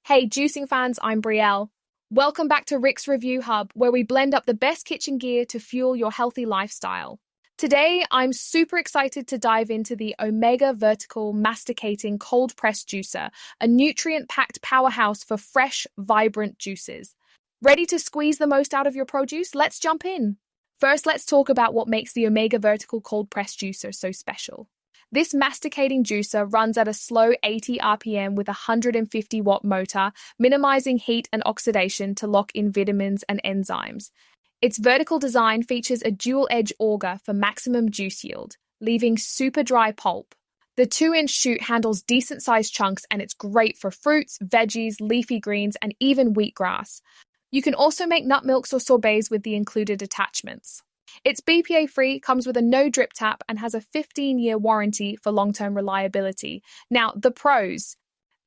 Hey, juicing fans, I'm Brielle. Welcome back to Rick's Review Hub, where we blend up the best kitchen gear to fuel your healthy lifestyle. Today, I'm super excited to dive into the Omega Vertical Masticating Cold Press Juicer, a nutrient-packed powerhouse for fresh, vibrant juices. Ready to squeeze the most out of your produce? Let's jump in. First, let's talk about what makes the Omega Vertical Cold Press Juicer so special. This masticating juicer runs at a slow 80 RPM with a 150-watt motor, minimizing heat and oxidation to lock in vitamins and enzymes. Its vertical design features a dual-edge auger for maximum juice yield, leaving super dry pulp. The 2-inch chute handles decent-sized chunks, and it's great for fruits, veggies, leafy greens, and even wheatgrass. You can also make nut milks or sorbets with the included attachments. It's BPA-free, comes with a no-drip tap, and has a 15-year warranty for long-term reliability. Now, the pros.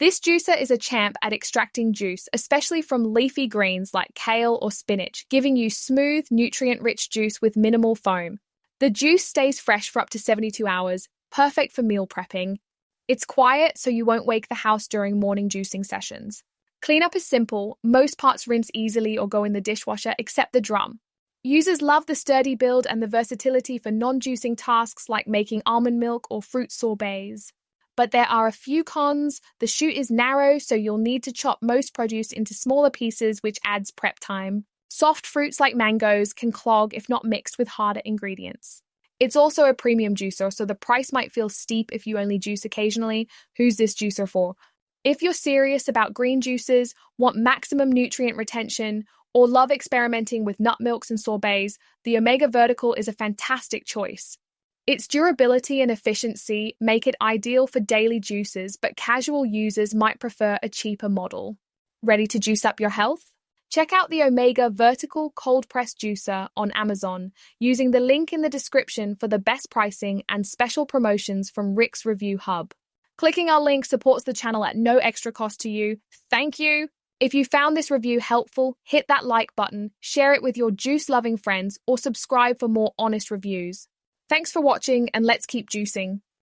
This juicer is a champ at extracting juice, especially from leafy greens like kale or spinach, giving you smooth, nutrient-rich juice with minimal foam. The juice stays fresh for up to 72 hours, perfect for meal prepping. It's quiet, so you won't wake the house during morning juicing sessions. Cleanup is simple. Most parts rinse easily or go in the dishwasher, except the drum. Users love the sturdy build and the versatility for non-juicing tasks like making almond milk or fruit sorbets. But there are a few cons. The chute is narrow, so you'll need to chop most produce into smaller pieces, which adds prep time. Soft fruits like mangoes can clog if not mixed with harder ingredients. It's also a premium juicer, so the price might feel steep if you only juice occasionally. Who's this juicer for? If you're serious about green juices, want maximum nutrient retention, or love experimenting with nut milks and sorbets, the Omega Vertical is a fantastic choice. Its durability and efficiency make it ideal for daily juices, but casual users might prefer a cheaper model. Ready to juice up your health? Check out the Omega Vertical Cold Press Juicer on Amazon using the link in the description for the best pricing and special promotions from Rick's Review Hub. Clicking our link supports the channel at no extra cost to you. Thank you! If you found this review helpful, hit that like button, share it with your juice-loving friends, or subscribe for more honest reviews. Thanks for watching, and let's keep juicing.